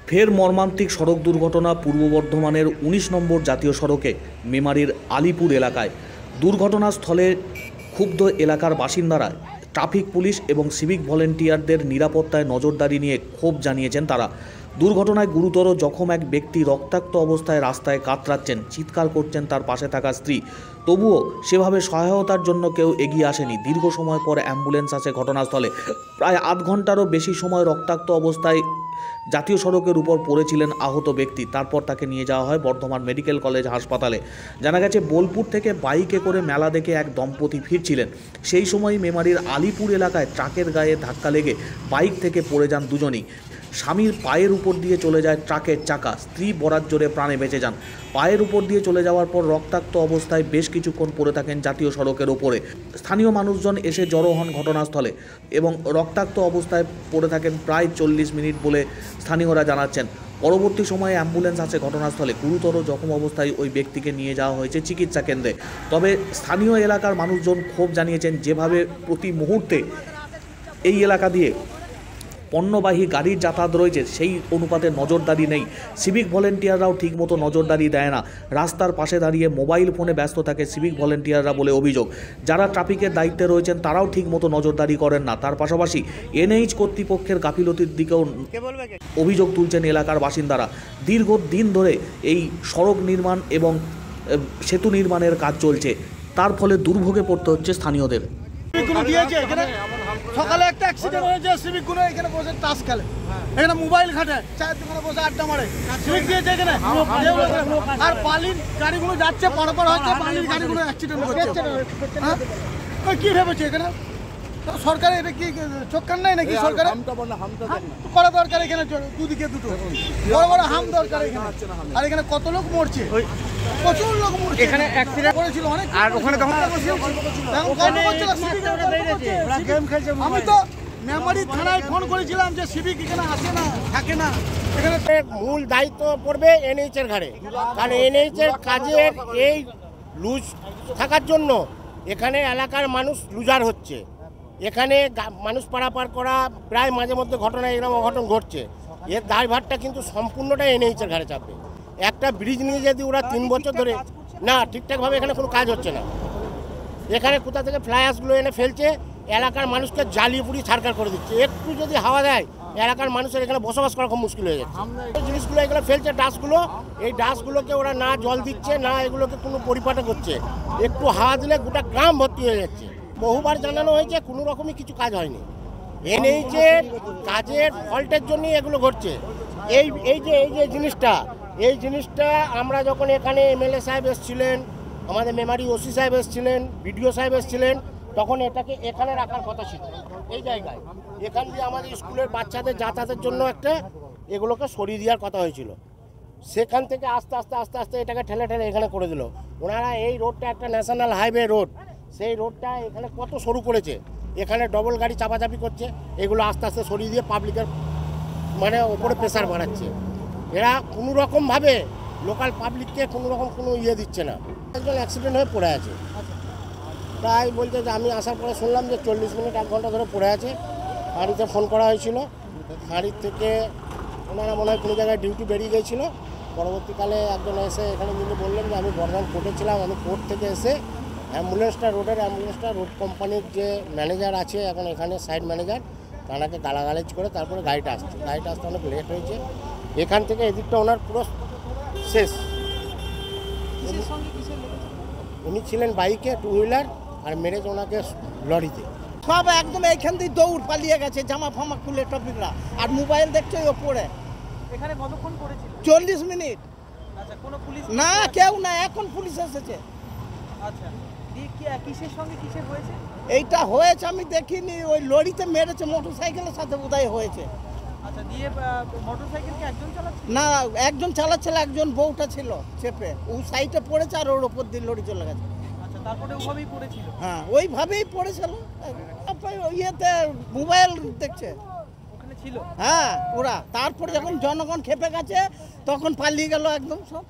ফের মর্মান্তিক সড়ক দুর্ঘটনা পূর্ব বর্ধমানের ১৯ নম্বর জাতীয় সড়কে মেমারির আলিপুর এলাকায়। দুর্ঘটনাস্থলে ক্ষুব্ধ এলাকার বাসিন্দারা ট্রাফিক পুলিশ এবং সিভিক ভলেন্টিয়ারদের নিরাপত্তায় নজরদারি নিয়ে ক্ষোভ জানিয়েছেন তারা। দুর্ঘটনায় গুরুতর জখম এক ব্যক্তি রক্তাক্ত অবস্থায় রাস্তায় কাতরাচ্ছেন, চিৎকার করছেন তার পাশে থাকা স্ত্রী। তবুও সেভাবে সহায়তার জন্য কেউ এগিয়ে আসেনি। দীর্ঘ সময় পর অ্যাম্বুলেন্স আসে ঘটনাস্থলে। প্রায় আধ ঘন্টারও বেশি সময় রক্তাক্ত অবস্থায় জাতীয় সড়কের উপর পড়েছিলেন আহত ব্যক্তি। তারপর তাকে নিয়ে যাওয়া হয় বর্ধমান মেডিকেল কলেজ হাসপাতালে। জানা গেছে, বোলপুর থেকে বাইকে করে মেলা দেখে এক দম্পতি ফিরছিলেন। সেই সময় মেমারির আলিপুর এলাকায় ট্রাকের গায়ে ধাক্কা লেগে বাইক থেকে পড়ে যান দুজনেই। স্বামীর পায়ের উপর দিয়ে চলে যায় ট্রাকের চাকা, স্ত্রী বরাত জোরে প্রাণে বেঁচে যান। পায়ের উপর দিয়ে চলে যাওয়ার পর রক্তাক্ত অবস্থায় বেশ কিছুক্ষণ পড়ে থাকেন জাতীয় সড়কের ওপরে। স্থানীয় মানুষজন এসে জড়ো হন ঘটনাস্থলে এবং রক্তাক্ত অবস্থায় পড়ে থাকেন প্রায় 40 মিনিট বলে স্থানীয়রা জানাচ্ছেন। পরবর্তী সময়ে অ্যাম্বুলেন্স আসে ঘটনাস্থলে। গুরুতর জখম অবস্থায় ওই ব্যক্তিকে নিয়ে যাওয়া হয়েছে চিকিৎসা কেন্দ্রে। তবে স্থানীয় এলাকার মানুষজন ক্ষোভ জানিয়েছেন, যেভাবে প্রতি মুহূর্তে এই এলাকা দিয়ে পণ্যবাহী গাড়ির যাতায়াত রয়েছে সেই অনুপাতে নজরদারি নেই। সিভিক ভলেন্টিয়াররাও ঠিকমতো নজরদারি দেয় না। রাস্তার পাশে দাঁড়িয়ে মোবাইল ফোনে ব্যস্ত থাকে সিভিক ভলেন্টিয়াররা বলে অভিযোগ। যারা ট্রাফিকের দায়িত্বে রয়েছেন তারাও ঠিকমতো নজরদারি করেন না। তার পাশাপাশি এনএইচ কর্তৃপক্ষের গাফিলতির দিকেও অভিযোগ তুলছেন এলাকার বাসিন্দারা। দীর্ঘদিন ধরে এই সড়ক নির্মাণ এবং সেতু নির্মাণের কাজ চলছে, তার ফলে দুর্ভোগে পড়তে হচ্ছে স্থানীয়দের। সকালে একটা অ্যাক্সিডেন্ট হয়েছে, সিভিক গুলো এখানে বসে তাস খেলে, এখানে মোবাইল ঘাটে, চায়ের দোকানে বসে আড্ডা মারে। সিভিক দিয়েছে এখানে, আর বালির গাড়িগুলো যাচ্ছে, পরপর হচ্ছে, বালির গাড়িগুলো অ্যাক্সিডেন্ট হচ্ছে। কি ভেবেছে এখানে সরকার? এটা কি চোখ কান নাই নাকি সরকার? করা দরকার এখানে, দুদিকে দুটো বড় বড় হাম দরকার এখানে। আর এখানে কত লোক মরছে, প্রচুর লোক মরছে। এখানে অ্যাক্সিডেন্ট করেছিল অনেক, আর ওখানে তখন আমি তো মেমারি থানায় ফোন করেছিলাম যে সিভিক এখানে আসে না, থাকে না। এখানে মূল দায়িত্ব পড়বে এনএইচ এর ঘাড়ে, কারণ এনএইচ এর কাজের এই লুজ থাকার জন্য এখানে এলাকার মানুষ লুজার হচ্ছে। এখানে মানুষ পারাপার করা প্রায় মাঝে মধ্যে ঘটনা এরকম অঘটন ঘটছে। এর দায়ভারটা কিন্তু সম্পূর্ণটা এনএইচ এর ঘাড়ে চাপবে। একটা ব্রিজ নিয়ে যদি ওরা 3 বছর ধরে না ঠিকঠাকভাবে এখানে কোনো কাজ হচ্ছে না। এখানে কোথা থেকে ফ্লাইওভারগুলো এনে ফেলছে, এলাকার মানুষকে জ্বালিয়ে পুড়ি ছারকার করে দিচ্ছে। একটু যদি হাওয়া দেয় এলাকার মানুষের এখানে বসবাস করা খুব মুশকিল হয়ে যাচ্ছে। এই জিনিসগুলো এগুলো ফেলছে, ডাস্টগুলো, এই ডাস্টগুলোকে ওরা না জল দিচ্ছে, না এগুলোকে কোনো পরিপাটি করছে। একটু হাওয়া দিলে গোটা গ্রাম ভর্তি হয়ে যাচ্ছে। বহুবার জানানো হয়েছে, কোনো রকমই কিছু কাজ হয়নি। এনএইচের কাজের ফল্টের জন্যই এগুলো ঘটছে। এই যে জিনিসটা আমরা যখন এখানে এমএলএ সাহেব এসেছিলেন, আমাদের মেমারি ওসি সাহেব এসেছিলেন, বিডিও সাহেব এসেছিলেন, তখন এটাকে এখানে রাখার কথা ছিল, এই জায়গায়। এখান দিয়ে আমাদের স্কুলের বাচ্চাদের যাতায়াতের জন্য একটা এগুলোকে সরিয়ে দেওয়ার কথা হয়েছিল। সেখান থেকে আস্তে আস্তে এটাকে ঠেলে এখানে করে দিল ওনারা। এই রোডটা একটা ন্যাশনাল হাইওয়ে রোড, সেই রোডটা এখানে কত সরু করেছে, এখানে ডবল গাড়ি চাপাচাপি করছে। এগুলো আস্তে সরিয়ে দিয়ে পাবলিকের মানে ওপরে প্রেসার বাড়াচ্ছে। এরা কোনো রকমভাবে লোকাল পাবলিককে কোনো রকম কোনো ইয়ে দিচ্ছে না। একজন অ্যাক্সিডেন্ট হয়ে পড়ে আছে, তাই বলছে যে আমি আসার পরে শুনলাম যে 40 মিনিট 1 ঘন্টা ধরে পড়ে আছে। গাড়িতে ফোন করা হয়েছিল, গাড়ির থেকে ওনারা মনে হয় কোনো জায়গায় ডিউটি বেরিয়ে গিয়েছিল। পরবর্তীকালে একজন এসে এখানে যিনি বললেন যে আমি বর্ধমান কোর্টে ছিলাম, আমি কোর্ট থেকে এসে রোড কোম্পানির যে ম্যানেজার আছে এখন এখানে সাইড ম্যানেজার, তাঁকে গালাগালাজ করে তারপরে গাড়িটা আসতে অনেক লেট হয়েছে। এখান থেকে এদিকটা ওনার পুরো শেষ। উনি ছিলেন বাইকে, 2 হুইলার, আর মেরেছে ওনাকে লরিতে। সব একদম এইখান দিয়ে দৌড় পালিয়ে গেছে, জামা ফামা খুলে টপিকরা, আর মোবাইল দেখছে ওপরে। এখানে কতক্ষণ পড়েছিল? 40 মিনিট। আচ্ছা, কোনো পুলিশ না, কেউ না, এখন পুলিশ এসেছে। আচ্ছা, কিসের সঙ্গে কিসের হয়েছে? এইটা হয়েছে আমি দেখিনি, ওই লরিতে মেরেছে, মোটরসাইকেলের সাথে বোধহয় হয়েছে। আচ্ছা, দিয়ে মোটরসাইকেল কি একজন চালাচ্ছে? না, একজন চালাচ্ছিল, একজন বউটা ছিল চেপে, ও সাইডে পড়েছে আর ওর ওপর দিয়ে লরি চলে গেছে। আচ্ছা, তারপরে ওইভাবেই পড়েছিল? হ্যাঁ, ওইভাবেই পড়েছিল। ইয়েতে মোবাইল দেখছে ওখানে ছিল। হ্যাঁ, ওরা তারপরে যখন জনগণ খেপে গেছে তখন পালিয়ে গেল একদম সব।